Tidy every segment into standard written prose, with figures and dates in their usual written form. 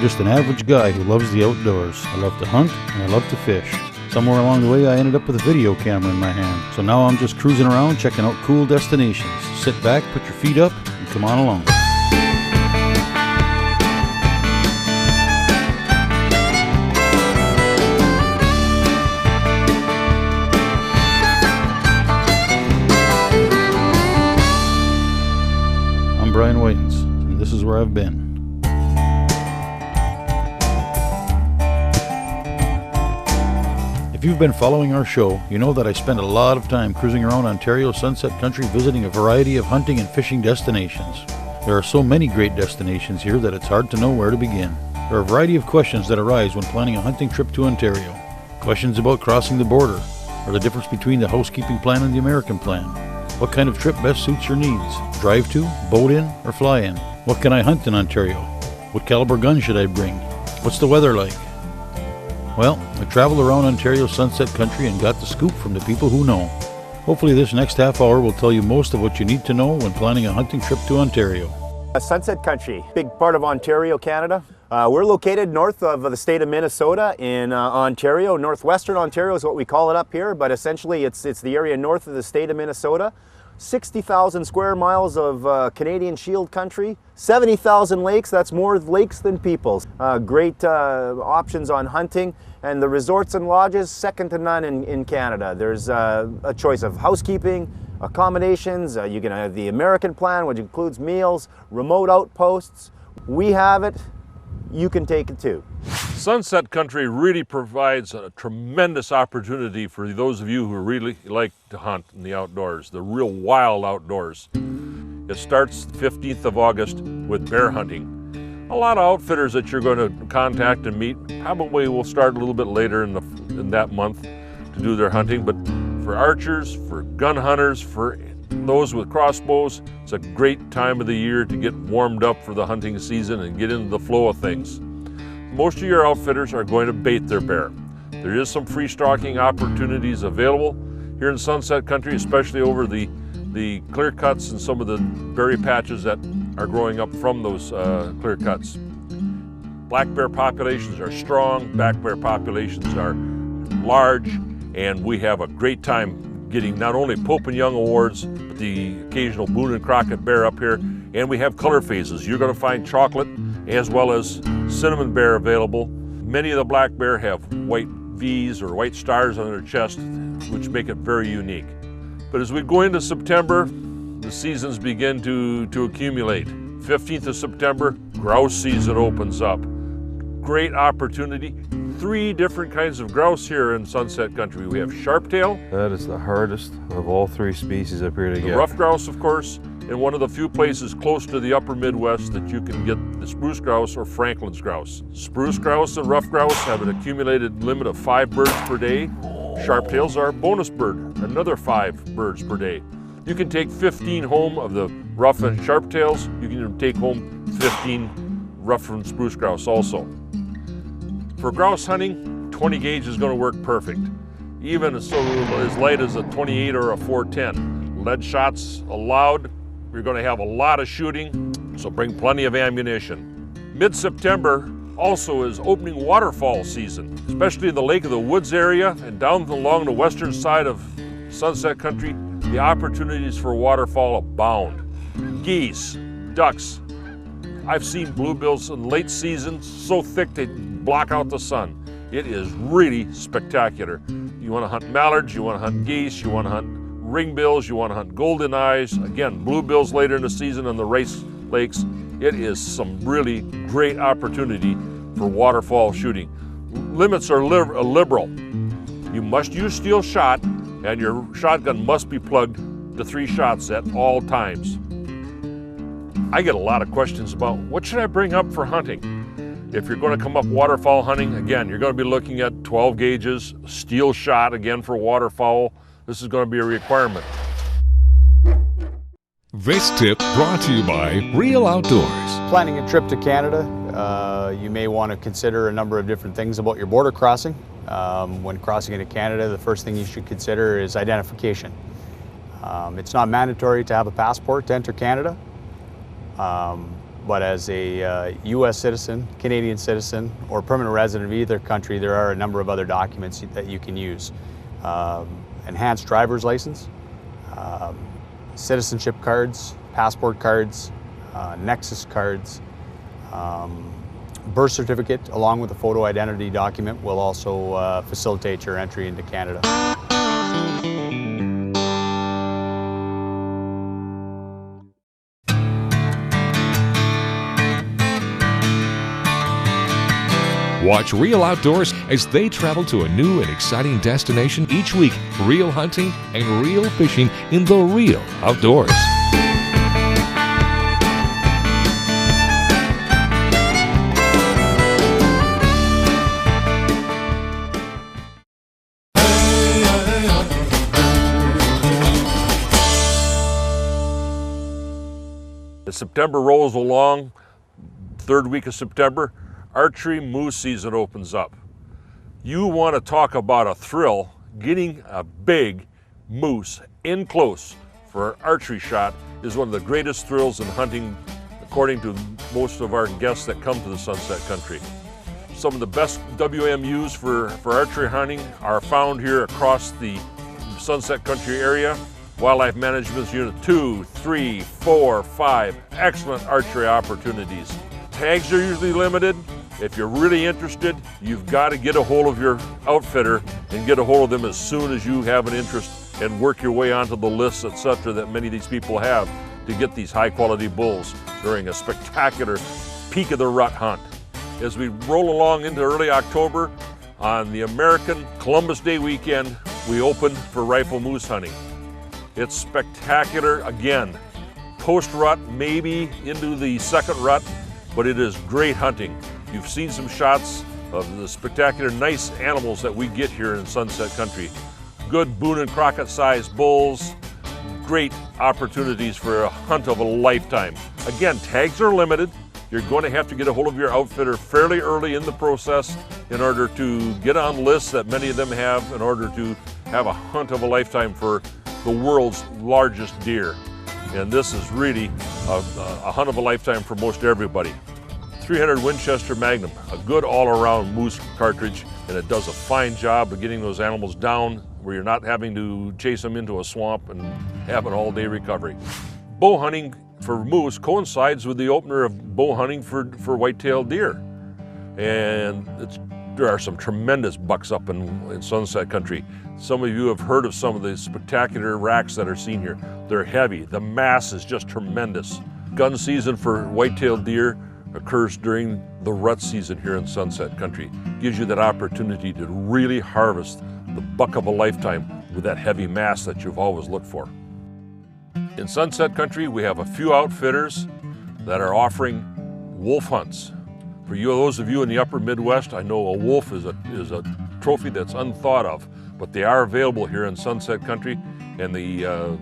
just an average guy who loves the outdoors. I love to hunt and I love to fish. Somewhere along the way I ended up with a video camera in my hand. So now I'm just cruising around checking out cool destinations. Sit back, put your feet up, and come on along. I'm Brian Whitens, and this is where I've been. If you've been following our show, you know that I spend a lot of time cruising around Ontario Sunset Country visiting a variety of hunting and fishing destinations. There are so many great destinations here that it's hard to know where to begin. There are a variety of questions that arise when planning a hunting trip to Ontario. Questions about crossing the border, or the difference between the housekeeping plan and the American plan. What kind of trip best suits your needs? Drive to, boat in, or fly in? What can I hunt in Ontario? What caliber gun should I bring? What's the weather like? Well, I traveled around Ontario Sunset Country and got the scoop from the people who know. Hopefully this next half hour will tell you most of what you need to know when planning a hunting trip to Ontario. Sunset Country, big part of Ontario, Canada. We're located north of the state of Minnesota in Ontario. Northwestern Ontario is what we call it up here, but essentially it's the area north of the state of Minnesota. 60,000 square miles of Canadian Shield country, 70,000 lakes, that's more lakes than people. Great options on hunting, and the resorts and lodges, second to none in Canada. There's a choice of housekeeping, accommodations, you can have the American plan, which includes meals, remote outposts. We have it, you can take it too. Sunset Country really provides a tremendous opportunity for those of you who really like to hunt in the outdoors, the real wild outdoors. It starts the 15th of August with bear hunting. A lot of outfitters that you're going to contact and meet probably will start a little bit later in that month to do their hunting, but for archers, for gun hunters, for those with crossbows, it's a great time of the year to get warmed up for the hunting season and get into the flow of things. Most of your outfitters are going to bait their bear. There is some free stalking opportunities available here in Sunset Country, especially over the clear cuts and some of the berry patches that are growing up from those clear cuts. Black bear populations are strong, black bear populations are large, and we have a great time getting not only Pope and Young awards, but the occasional Boone and Crockett bear up here, and we have color phases. You're going to find chocolate as well as cinnamon bear available. Many of the black bear have white V's or white stars on their chest, which make it very unique. But as we go into September, the seasons begin to accumulate. 15th of September, grouse season opens up. Great opportunity. 3 different kinds of grouse here in Sunset Country. We have sharptail. That is the hardest of all 3 species up here to get. Rough grouse, of course, and one of the few places close to the upper Midwest that you can get the spruce grouse or Franklin's grouse. Spruce grouse and rough grouse have an accumulated limit of 5 birds per day. Sharptails are a bonus bird, another 5 birds per day. You can take 15 home of the rough and sharptails. You can take home 15 rough and spruce grouse also. For grouse hunting, 20 gauge is going to work perfect. Even as light as a 28 or a 410. Lead shots allowed. You're going to have a lot of shooting, so bring plenty of ammunition. Mid-September also is opening waterfall season, especially in the Lake of the Woods area and down along the western side of Sunset Country. The opportunities for waterfall abound. Geese, ducks. I've seen bluebills in late season so thick they block out the sun. It is really spectacular. You want to hunt mallards, you want to hunt geese, you want to hunt ringbills, you want to hunt golden eyes. Again, bluebills later in the season on the Rice Lakes. It is some really great opportunity for waterfall shooting. Limits are liberal. You must use steel shot, and your shotgun must be plugged to 3 shots at all times. I get a lot of questions about what should I bring up for hunting? If you're going to come up waterfowl hunting, again, you're going to be looking at 12 gauges, steel shot again for waterfowl. This is going to be a requirement. This tip brought to you by Real Outdoors. Planning a trip to Canada, you may want to consider a number of different things about your border crossing. When crossing into Canada, the first thing you should consider is identification. It's not mandatory to have a passport to enter Canada. but as a U.S. citizen, Canadian citizen, or permanent resident of either country, there are a number of other documents that you can use. Enhanced driver's license, citizenship cards, passport cards, Nexus cards, birth certificate along with a photo identity document will also facilitate your entry into Canada. Watch Real Outdoors as they travel to a new and exciting destination each week. Real hunting and real fishing in the real outdoors. As September rolls along, third week of September, archery moose season opens up. You want to talk about a thrill. Getting a big moose in close for an archery shot is one of the greatest thrills in hunting, according to most of our guests that come to the Sunset Country. Some of the best WMUs for archery hunting are found here across the Sunset Country area. Wildlife Management's Unit 2, 3, 4, 5, excellent archery opportunities. Tags are usually limited. If you're really interested, you've got to get a hold of your outfitter and get a hold of them as soon as you have an interest and work your way onto the lists, etc., that many of these people have to get these high quality bulls during a spectacular peak of the rut hunt. As we roll along into early October, on the American Columbus Day weekend, we open for rifle moose hunting. It's spectacular again. Post-rut, maybe into the second rut, but it is great hunting. You've seen some shots of the spectacular nice animals that we get here in Sunset Country. Good Boone and Crockett sized bulls, great opportunities for a hunt of a lifetime. Again, tags are limited. You're going to have to get a hold of your outfitter fairly early in the process in order to get on lists that many of them have in order to have a hunt of a lifetime for the world's largest deer. And this is really a hunt of a lifetime for most everybody. 300 Winchester Magnum, a good all-around moose cartridge, and it does a fine job of getting those animals down where you're not having to chase them into a swamp and have an all-day recovery. Bow hunting for moose coincides with the opener of bow hunting for white-tailed deer. And there are some tremendous bucks up in Sunset Country. Some of you have heard of some of the spectacular racks that are seen here. They're heavy. The mass is just tremendous. Gun season for white-tailed deer occurs during the rut season here in Sunset Country. Gives you that opportunity to really harvest the buck of a lifetime with that heavy mass that you've always looked for. In Sunset Country, we have a few outfitters that are offering wolf hunts. For those of you in the upper Midwest, I know a wolf is a trophy that's unthought of, but they are available here in Sunset Country, and the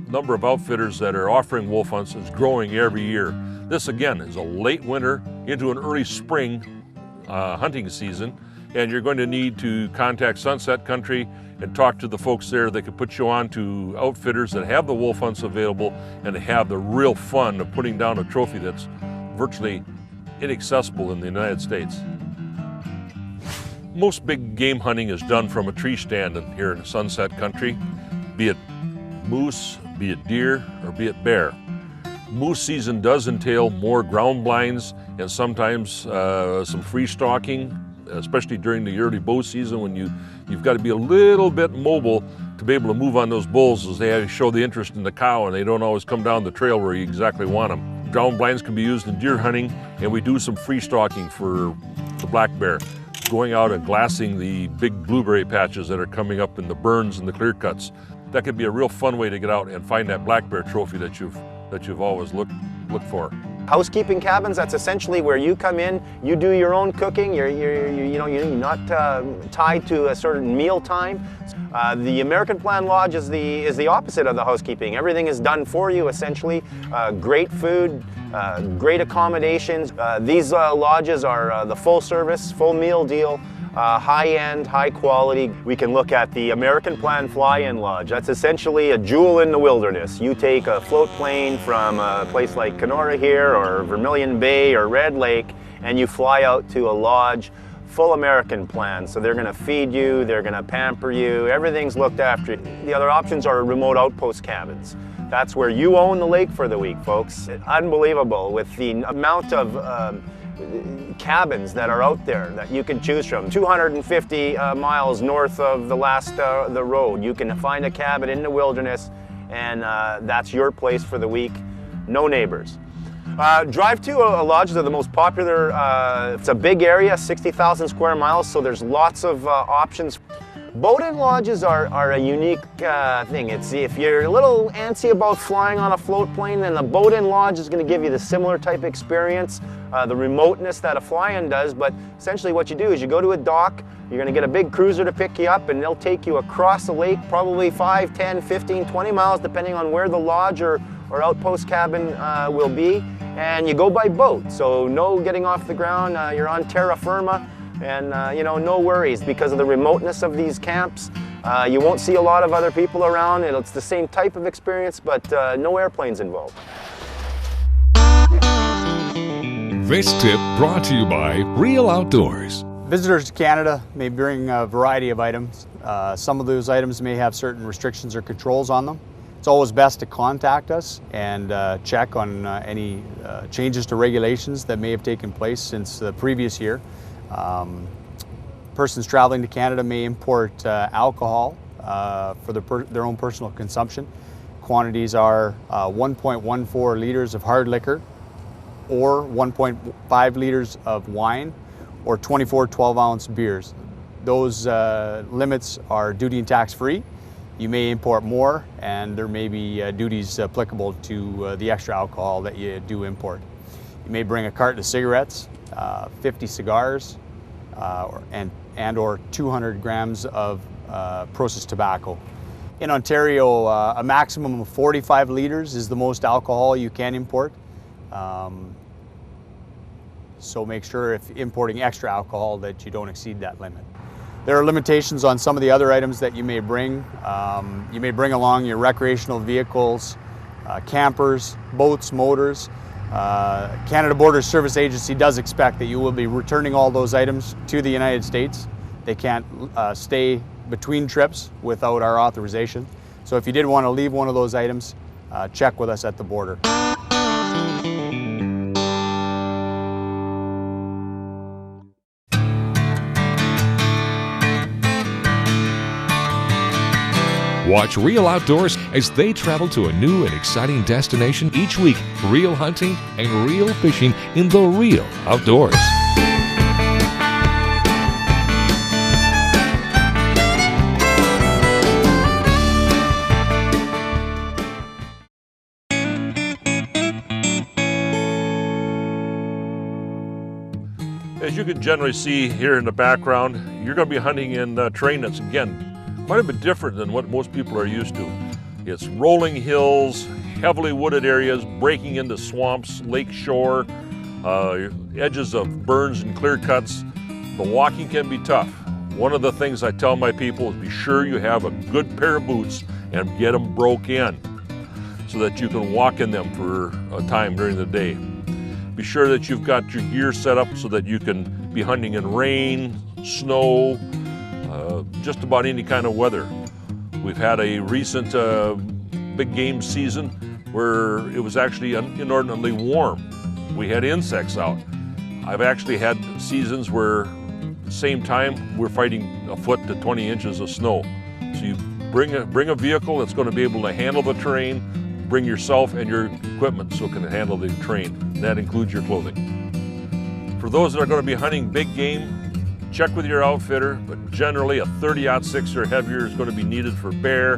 number of outfitters that are offering wolf hunts is growing every year. This again is a late winter into an early spring hunting season, and you're going to need to contact Sunset Country and talk to the folks there. They can put you on to outfitters that have the wolf hunts available and have the real fun of putting down a trophy that's virtually inaccessible in the United States. Most big game hunting is done from a tree stand here in Sunset Country, be it moose, be it deer, or be it bear. Moose season does entail more ground blinds and sometimes some free stalking, especially during the early bow season when you've got to be a little bit mobile to be able to move on those bulls as they show the interest in the cow and they don't always come down the trail where you exactly want them. Ground blinds can be used in deer hunting, and we do some free stalking for the black bear, going out and glassing the big blueberry patches that are coming up in the burns and the clear cuts. That could be a real fun way to get out and find that black bear trophy that you've always looked for. Housekeeping cabins, that's essentially where you come in, you do your own cooking, you're not tied to a certain meal time. The American Plan Lodge is the opposite of the housekeeping. Everything is done for you, essentially. Great food, great accommodations. These lodges are the full service, full meal deal. high-end, high-quality. We can look at the American Plan Fly-In Lodge. That's essentially a jewel in the wilderness. You take a float plane from a place like Kenora here, or Vermilion Bay, or Red Lake, and you fly out to a lodge full American Plan. So they're gonna feed you, they're gonna pamper you, everything's looked after. The other options are remote outpost cabins. That's where you own the lake for the week, folks. Unbelievable with the amount of cabins that are out there that you can choose from. 250 miles north of the road. You can find a cabin in the wilderness, and that's your place for the week. No neighbors. Drive to a lodge are the most popular. It's a big area, 60,000 square miles, so there's lots of options. Boat-in lodges are a unique thing. If you're a little antsy about flying on a float plane, then the boat-in lodge is going to give you the similar type experience, the remoteness that a fly-in does. But essentially what you do is you go to a dock, you're going to get a big cruiser to pick you up, and they'll take you across the lake, probably 5, 10, 15, 20 miles, depending on where the lodge or outpost cabin will be. And you go by boat, so no getting off the ground. You're on terra firma. And you know, no worries because of the remoteness of these camps. You won't see a lot of other people around. It's the same type of experience, but no airplanes involved. This tip brought to you by Real Outdoors. Visitors to Canada may bring a variety of items. Some of those items may have certain restrictions or controls on them. It's always best to contact us and check on any changes to regulations that may have taken place since the previous year. Persons traveling to Canada may import alcohol for their own personal consumption. Quantities are 1.14 liters of hard liquor, or 1.5 liters of wine, or 24 12-ounce beers. Those limits are duty and tax free. You may import more, and there may be duties applicable to the extra alcohol that you do import. You may bring a carton of cigarettes, 50 cigars, and/or 200 grams of processed tobacco. In Ontario, a maximum of 45 liters is the most alcohol you can import. So make sure if importing extra alcohol that you don't exceed that limit. There are limitations on some of the other items that you may bring. You may bring along your recreational vehicles, campers, boats, motors. Canada Border Service Agency does expect that you will be returning all those items to the United States. They can't stay between trips without our authorization. So if you did want to leave one of those items, check with us at the border. Watch Real Outdoors as they travel to a new and exciting destination each week. Real hunting and real fishing in the real outdoors. As you can generally see here in the background, you're going to be hunting in terrain that's, again, quite a bit different than what most people are used to. It's rolling hills, heavily wooded areas, breaking into swamps, lake shore, edges of burns and clear cuts. The walking can be tough. One of the things I tell my people is be sure you have a good pair of boots and get them broke in so that you can walk in them for a time during the day. Be sure that you've got your gear set up so that you can be hunting in rain, snow, just about any kind of weather. We've had a recent big game season where it was actually inordinately warm. We had insects out. I've actually had seasons where at the same time we're fighting a foot to 20 inches of snow. So you bring a vehicle that's going to be able to handle the terrain, bring yourself and your equipment so it can handle the terrain. And that includes your clothing. For those that are going to be hunting big game, check with your outfitter, but generally a 30-06 or heavier is going to be needed for bear,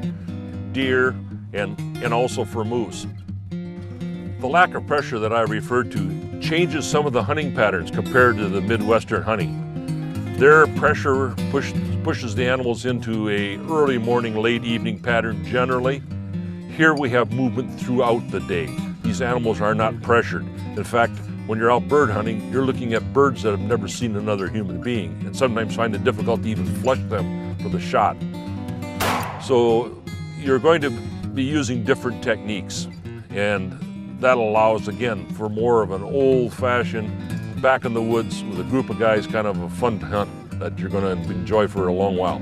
deer, and also for moose. The lack of pressure that I referred to changes some of the hunting patterns compared to the Midwestern hunting. Their pressure pushes the animals into a early morning, late evening pattern generally. Here we have movement throughout the day. These animals are not pressured. In fact, When you're out bird hunting, you're looking at birds that have never seen another human being and sometimes find it difficult to even flush them for the shot. So you're going to be using different techniques, and that allows, again, for more of an old-fashioned, back in the woods with a group of guys, kind of a fun hunt that you're going to enjoy for a long while.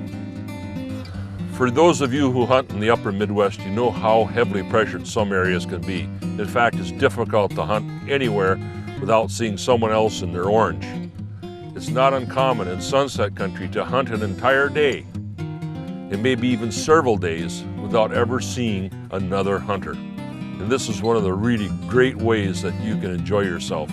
For those of you who hunt in the upper Midwest, you know how heavily pressured some areas can be. In fact, it's difficult to hunt anywhere without seeing someone else in their orange. It's not uncommon in sunset country to hunt an entire day, and maybe even several days, without ever seeing another hunter. And this is one of the really great ways that you can enjoy yourself.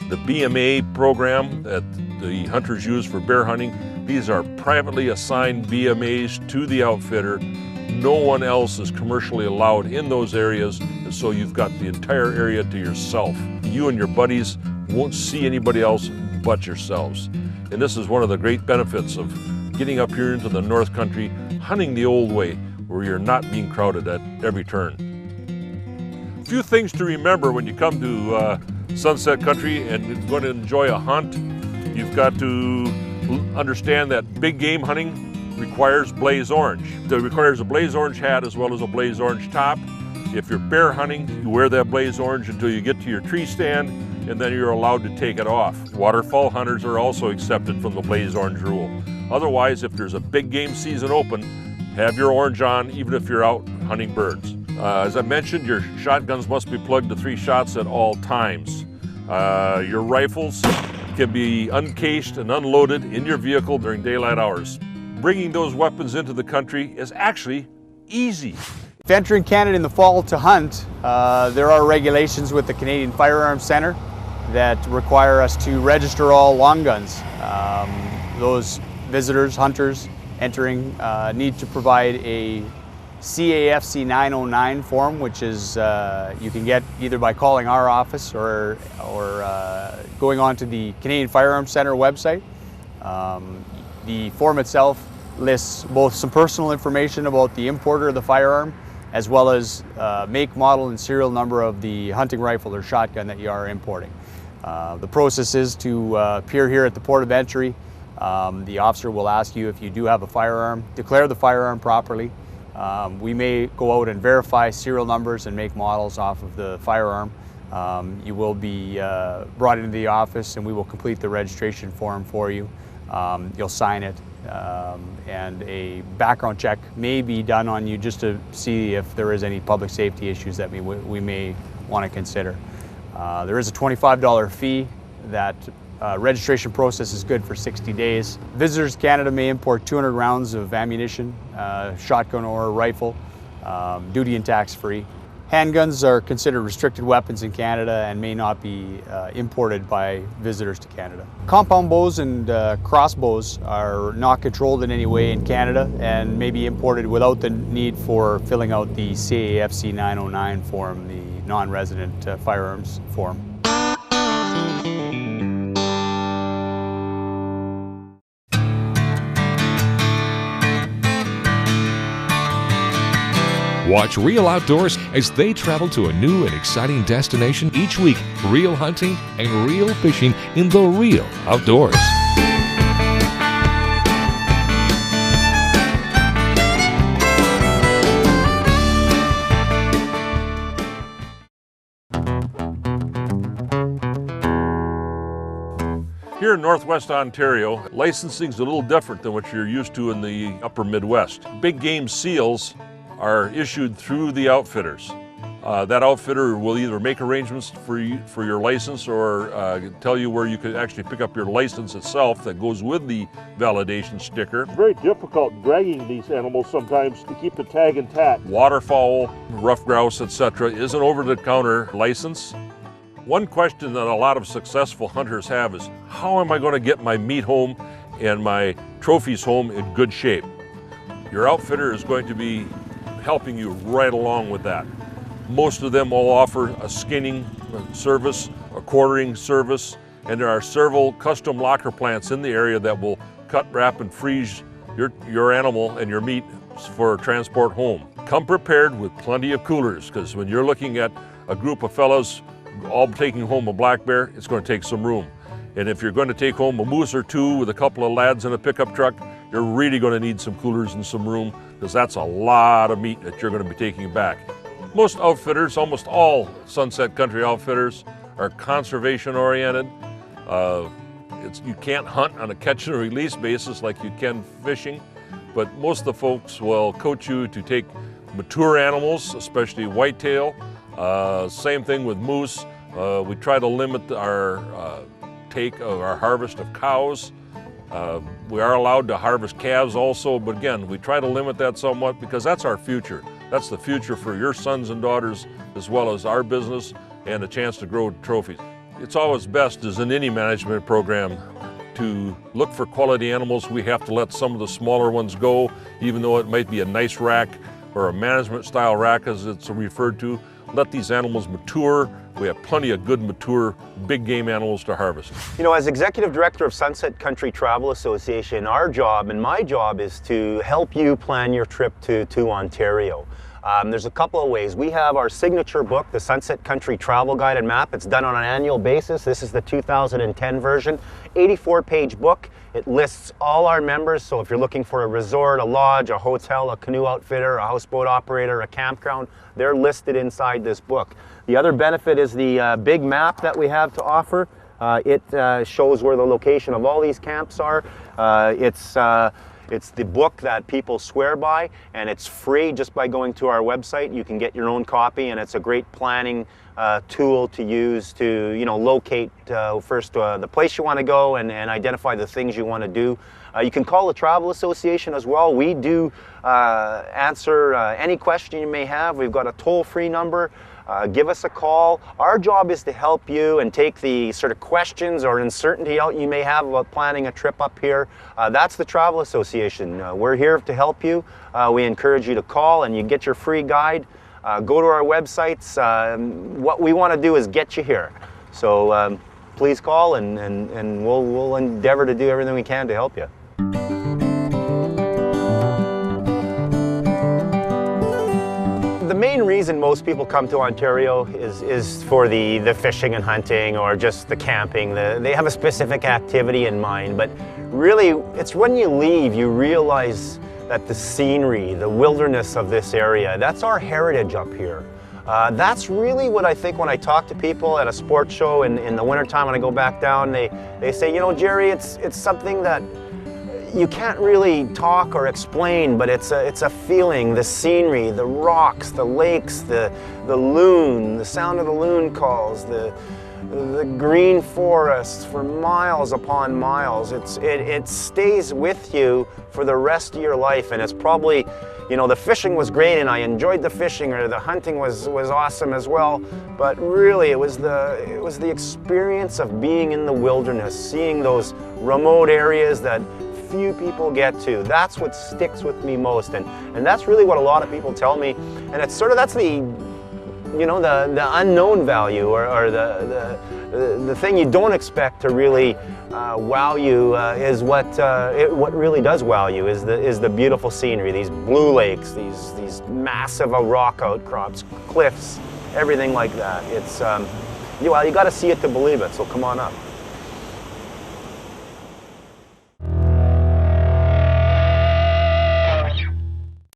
The BMA program that the hunters use for bear hunting, these are privately assigned BMAs to the outfitter. No one else is commercially allowed in those areas, and so you've got the entire area to yourself. You and your buddies won't see anybody else but yourselves. And this is one of the great benefits of getting up here into the North Country, hunting the old way, where you're not being crowded at every turn. A few things to remember when you come to sunset country and you're going to enjoy a hunt. You've got to understand that big game hunting requires blaze orange. It requires a blaze orange hat as well as a blaze orange top. If you're bear hunting, you wear that blaze orange until you get to your tree stand, and then you're allowed to take it off. Waterfowl hunters are also accepted from the blaze orange rule. Otherwise, if there's a big game season open, have your orange on even if you're out hunting birds. As I mentioned, your shotguns must be plugged to 3 shots at all times. Your rifles can be uncased and unloaded in your vehicle during daylight hours. Bringing those weapons into the country is actually easy. If entering Canada in the fall to hunt, there are regulations with the Canadian Firearms Centre that require us to register all long guns. Those visitors, hunters entering need to provide a CAFC 909 form, which is you can get either by calling our office or going on to the Canadian Firearms Centre website. The form itself lists both some personal information about the importer of the firearm, as well as make, model, and serial number of the hunting rifle or shotgun that you are importing. The process is to appear here at the port of entry. The officer will ask you if you do have a firearm, declare the firearm properly. We may go out and verify serial numbers and make models off of the firearm. You will be brought into the office and we will complete the registration form for you. You'll sign it, and a background check may be done on you just to see if there is any public safety issues that we may want to consider. There is a $25 fee. That registration process is good for 60 days. Visitors to Canada may import 200 rounds of ammunition, shotgun or rifle, duty and tax free. Handguns are considered restricted weapons in Canada and may not be imported by visitors to Canada. Compound bows and crossbows are not controlled in any way in Canada and may be imported without the need for filling out the CAFC 909 form, the non-resident firearms form. Watch Real Outdoors as they travel to a new and exciting destination each week. Real hunting and real fishing in the real outdoors. Here in Northwest Ontario, licensing is a little different than what you're used to in the upper Midwest. Big game seals are issued through the outfitters. That outfitter will either make arrangements for your license or tell you where you could actually pick up your license itself that goes with the validation sticker. It's very difficult dragging these animals sometimes to keep the tag intact. Waterfowl, rough grouse, etc. is an over-the-counter license. One question that a lot of successful hunters have is, how am I going to get my meat home and my trophies home in good shape? Your outfitter is going to be helping you right along with that. Most of them will offer a skinning service, a quartering service, and there are several custom locker plants in the area that will cut, wrap, and freeze your animal and your meat for transport home. Come prepared with plenty of coolers, because when you're looking at a group of fellows all taking home a black bear, it's going to take some room. And if you're going to take home a moose or two with a couple of lads in a pickup truck, you're really going to need some coolers and some room, because that's a lot of meat that you're going to be taking back. Most outfitters, almost all Sunset Country outfitters, are conservation oriented. You can't hunt on a catch and release basis like you can fishing, but most of the folks will coach you to take mature animals, especially whitetail. Same thing with moose. We try to limit our take of our harvest of cows. We are allowed to harvest calves also, but again, we try to limit that somewhat because that's our future. That's the future for your sons and daughters, as well as our business and a chance to grow trophies. It's always best, as in any management program, to look for quality animals. We have to let some of the smaller ones go, even though it might be a nice rack or a management style rack as it's referred to. Let these animals mature. We have plenty of good, mature, big game animals to harvest. You know, as Executive Director of Sunset Country Travel Association, our job and my job is to help you plan your trip to Ontario. There's a couple of ways. We have our signature book, the Sunset Country Travel Guide and Map. It's done on an annual basis. This is the 2010 version, 84-page book. It lists all our members, so if you're looking for a resort, a lodge, a hotel, a canoe outfitter, a houseboat operator, a campground, they're listed inside this book. The other benefit is the big map that we have to offer. It shows where the location of all these camps are. It's the book that people swear by, and it's free just by going to our website. You can get your own copy, and it's a great planning tool to use to, you know, locate first the place you want to go and identify the things you want to do. You can call the Travel Association as well. We do answer any question you may have. We've got a toll-free number. Give us a call. Our job is to help you and take the sort of questions or uncertainty out you may have about planning a trip up here. That's the Travel Association. We're here to help you. We encourage you to call and you get your free guide. Go to our websites. What we want to do is get you here. So please call and we'll endeavor to do everything we can to help you. The main reason most people come to Ontario is for the fishing and hunting or just the camping. They have a specific activity in mind, but really it's when you leave you realize that the scenery, the wilderness of this area, that's our heritage up here. That's really what I think when I talk to people at a sports show in the wintertime when I go back down, they say, you know, Jerry, it's something that you can't really talk or explain, but it's a feeling, the scenery, the rocks, the lakes, the loon, the sound of the loon calls, the green forests for miles upon miles. It stays with you for the rest of your life, and it's probably, you know, the fishing was great and I enjoyed the fishing, or the hunting was awesome as well, but really it was the experience of being in the wilderness, seeing those remote areas that few people get to. That's what sticks with me most, and that's really what a lot of people tell me, and it's sort of, that's the, you know, the unknown value, or the thing you don't expect to really wow you is what really does wow you is the beautiful scenery, these blue lakes, these massive rock outcrops, cliffs, everything like that. It's well, you got to see it to believe it, so come on up.